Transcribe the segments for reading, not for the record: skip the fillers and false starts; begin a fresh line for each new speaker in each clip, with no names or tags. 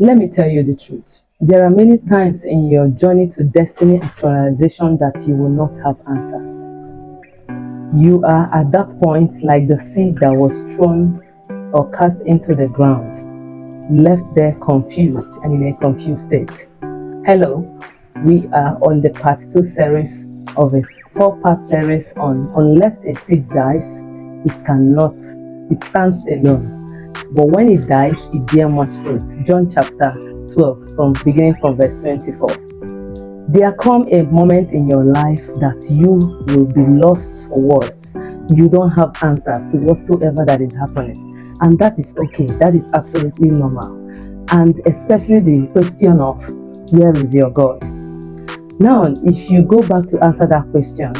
Let me tell you the truth. There are many times in your journey to destiny actualization that you will not have answers. You are at that point like the seed that was thrown or cast into the ground, left there confused and in a confused state. Hello, we are on the part 2 series of a 4-part series on unless a seed dies, it stands alone. But when it dies, it bears much fruit. John chapter 12, beginning from verse 24. There come a moment in your life that you will be lost for words. You don't have answers to whatsoever that is happening. And that is okay. That is absolutely normal. And especially the question of, where is your God? Now, if you go back to answer that question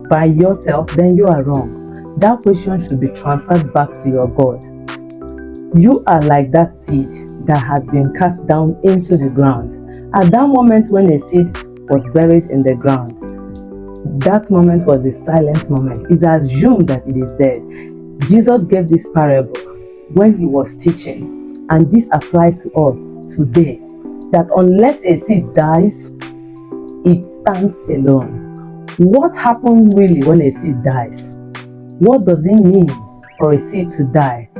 by yourself, then you are wrong. That question should be transferred back to your God. You are like that seed that has been cast down into the ground. At that moment when a seed was buried in the ground, that moment was a silent moment. It's assumed that it is dead. Jesus gave this parable when he was teaching, and this applies to us today, that unless a seed dies, it stands alone. What happens really when a seed dies? What does it mean for a seed to die?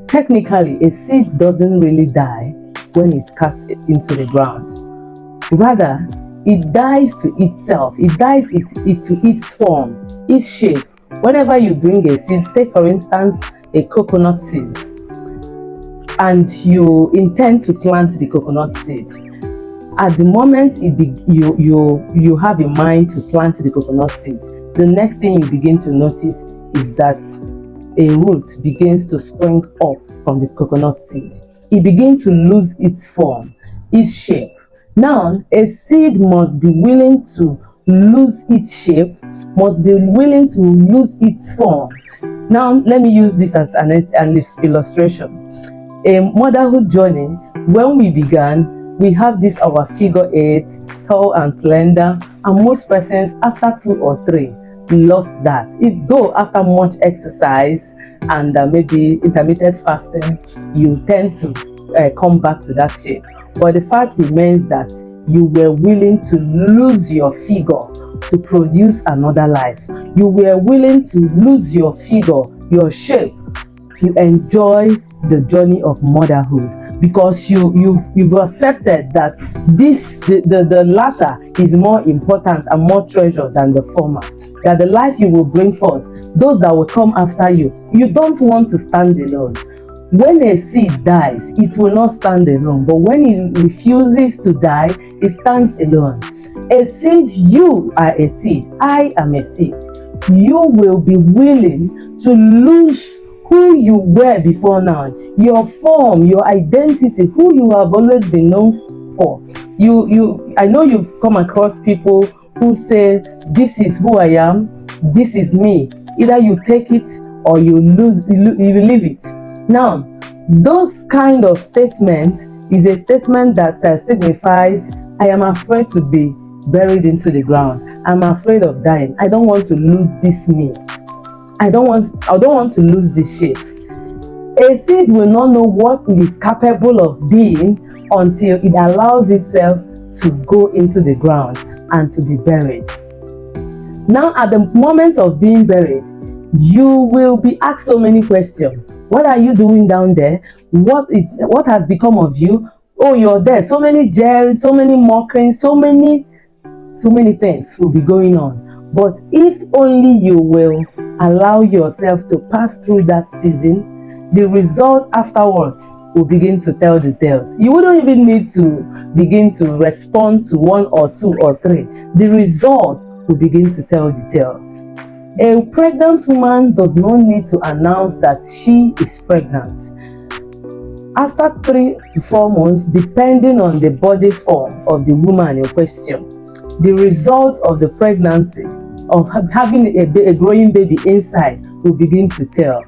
Technically, a seed doesn't really die when it's cast into the ground. Rather, it dies to itself. It dies to its form, its shape. Whenever you bring a seed, take for instance a coconut seed, and you intend to plant the coconut seed. At the moment you have in mind to plant the coconut seed, the next thing you begin to notice is that a root begins to spring up from the coconut seed. It begins to lose its form, its shape. Now, a seed must be willing to lose its shape, must be willing to lose its form. Now, let me use this as an illustration. A motherhood journey, when we began, we have this our figure 8, tall and slender, and most persons after 2 or 3 lost that. Though after much exercise and maybe intermittent fasting, you tend to come back to that shape. But the fact remains that you were willing to lose your figure to produce another life. You were willing to lose your figure, your shape, to enjoy the journey of motherhood, because you've accepted that the latter is more important and more treasured than the former. That the life you will bring forth, those that will come after you, you don't want to stand alone. When a seed dies, it will not stand alone, but when it refuses to die, it stands alone. A seed, you are a seed, I am a seed. You will be willing to lose who you were before now, your form, your identity, who you have always been known for. I know you've come across people who say, this is who I am, this is me. Either you take it or you leave it. Now, those kind of statements is a statement that signifies, I am afraid to be buried into the ground. I'm afraid of dying. I don't want to lose this me. I don't want to lose this shape. A seed will not know what it is capable of being until it allows itself to go into the ground and to be buried. Now, at the moment of being buried, you will be asked so many questions. What are you doing down there? What has become of you? Oh, you're there. So many jeers, so many mockings, so many things will be going on. But if only you will allow yourself to pass through that season, the result afterwards will begin to tell the tales. You wouldn't even need to begin to respond to 1 or 2 or 3. The result will begin to tell the tale. A pregnant woman does not need to announce that she is pregnant. After 3 to 4 months, depending on the body form of the woman in question, the result of the pregnancy, of having a growing baby inside, will begin to tell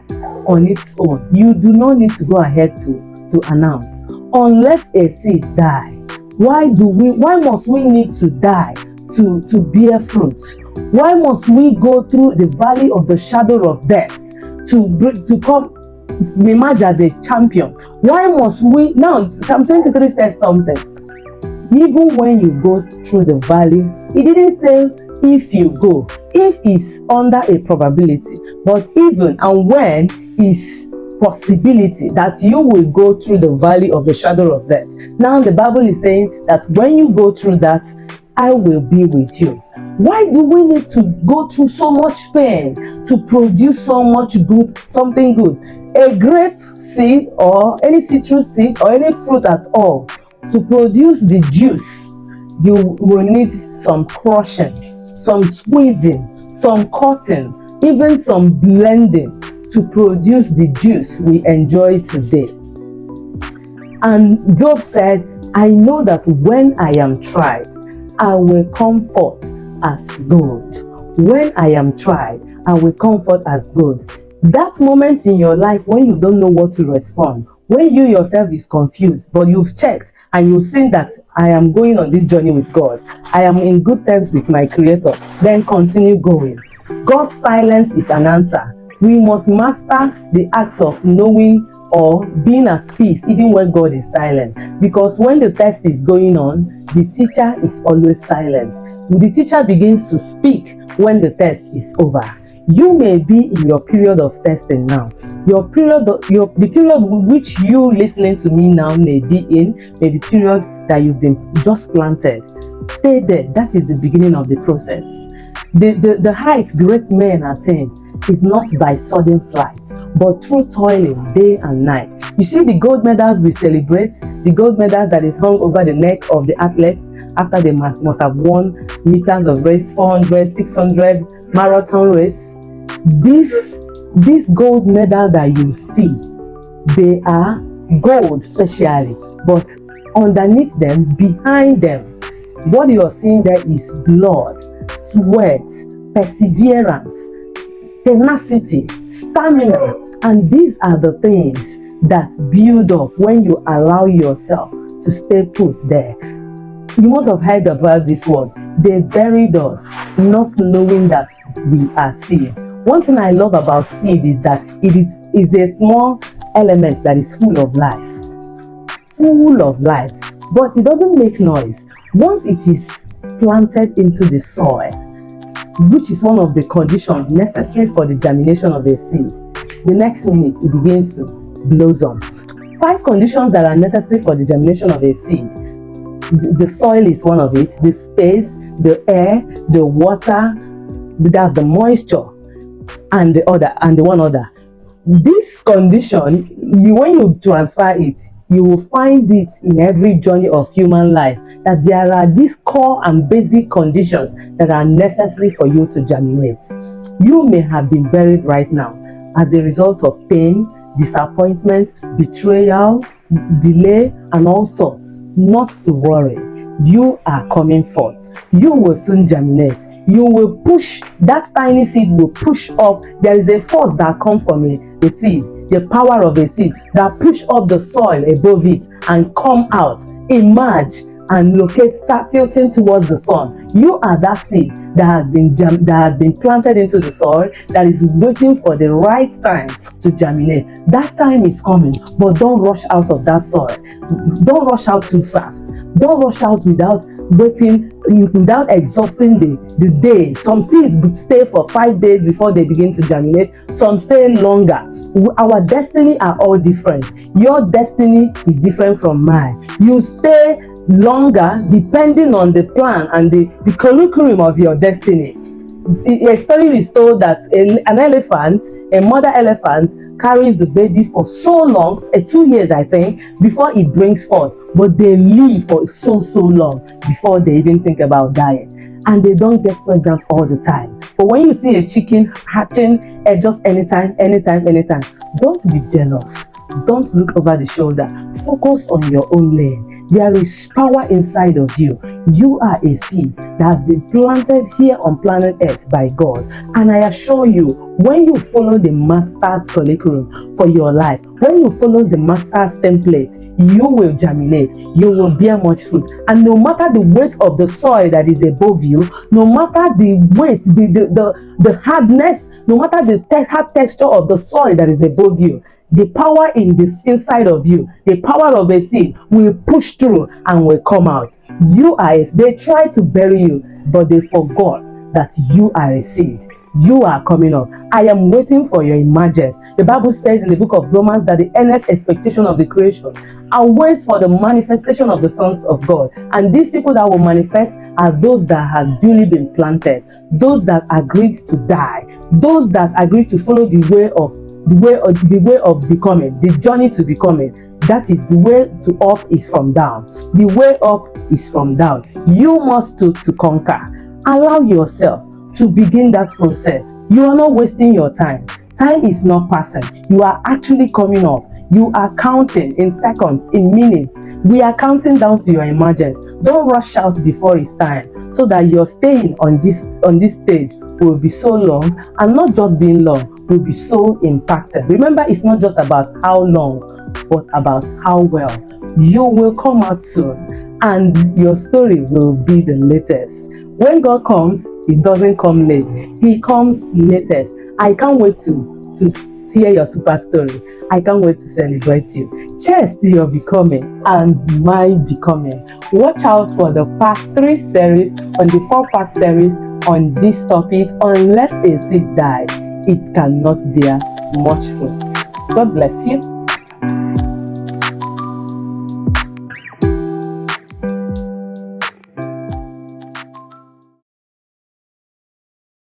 on its own. You do not need to go ahead to announce. Unless a seed die, why must we need to die to bear fruit? Why must we go through the valley of the shadow of death to come emerge as a champion? Why must we? Now, Psalm 23 says something. Even when you go through the valley, it didn't say if you go. If is under a probability, but even and when is possibility that you will go through the valley of the shadow of death. Now the Bible is saying that when you go through that, I will be with you. Why do we need to go through so much pain to produce so much good, something good? A grape seed or any citrus seed or any fruit at all, to produce the juice, you will need some crushing, some squeezing, some cutting, even some blending to produce the juice we enjoy today. And Job said, I know that when I am tried, I will come forth as gold. When I am tried, I will come forth as gold. That moment in your life when you don't know what to respond, when you yourself is confused, but you've checked and you've seen that I am going on this journey with God, I am in good terms with my Creator, then continue going. God's silence is an answer. We must master the act of knowing or being at peace even when God is silent. Because when the test is going on, the teacher is always silent. The teacher begins to speak when the test is over. You may be in your period of testing now. The period which you listening to me now may be the period that you've been just planted. Stay there. That is the beginning of the process. The height great men attain is not by sudden flight, but through toiling day and night. You see the gold medals we celebrate, the gold medals that is hung over the neck of the athletes after they must have won meters of race, 400, 600, marathon race. This gold medal that you see, they are gold facially, but underneath them, behind them, what you are seeing there is blood, sweat, perseverance, tenacity, stamina, and these are the things that build up when you allow yourself to stay put there. You must have heard about this word. They buried us, not knowing that we are seed. One thing I love about seed is that it is a small element that is full of life, but it doesn't make noise. Once it is planted into the soil, which is one of the conditions necessary for the germination of a seed, the next minute it begins to blossom. 5 conditions that are necessary for the germination of a seed. The soil is one of it, the space, the air, the water, that's the moisture, and the one other. This condition, when you transfer it, you will find it in every journey of human life, that there are these core and basic conditions that are necessary for you to germinate. You may have been buried right now as a result of pain, disappointment, betrayal, delay, and all sorts. Not to worry. You are coming forth. You will soon germinate. You will push, that tiny seed will push up. There is a force that comes from a seed, the power of a seed that push up the soil above it and come out, emerge, and locate, start tilting towards the sun. You are that seed that has been planted into the soil, that is waiting for the right time to germinate. That time is coming, but don't rush out of that soil. Don't rush out too fast. Don't rush out without waiting, without exhausting the days. Some seeds stay for 5 days before they begin to germinate. Some stay longer. Our destiny are all different. Your destiny is different from mine. You stay longer depending on the plan and the curriculum of your destiny. A story is told that an elephant, a mother elephant, carries the baby for so long, 2 years I think, before it brings forth. But they live for so long before they even think about dying. And they don't get pregnant all the time. But when you see a chicken hatching just anytime, don't be jealous. Don't look over the shoulder. Focus on your own lane. There is power inside of you. You are a seed that has been planted here on planet Earth by God. And I assure you, when you follow the master's curriculum for your life, when you follow the master's template, you will germinate. You will bear much fruit. And no matter the weight of the soil that is above you, no matter the weight, the hardness, no matter the hard texture of the soil that is above you, the power in this inside of you, the power of a seed, will push through and will come out. They try to bury you, but they forgot that you are a seed. You are coming up. I am waiting for your emergence. The Bible says in the book of Romans that the earnest expectation of the creation awaits for the manifestation of the sons of God. And these people that will manifest are those that have duly been planted, those that agreed to die, those that agreed to follow the way of becoming, the journey to becoming. That is the way to up is from down. The way up is from down. You must to conquer. Allow yourself to begin that process. You are not wasting your time. Time is not passing. You are actually coming up. You are counting in seconds, in minutes. We are counting down to your emergence. Don't rush out before it's time, so that your staying on this stage will be so long, and not just being long, will be so impacted. Remember, it's not just about how long, but about how well. You will come out soon, and your story will be the latest. When God comes, He doesn't come late. He comes latest. I can't wait to hear your super story. I can't wait to celebrate you. Cheers to your becoming and my becoming. Watch out for the part 3 series on the 4-part series on this topic. Unless a seed dies, it cannot bear much fruit. God bless you.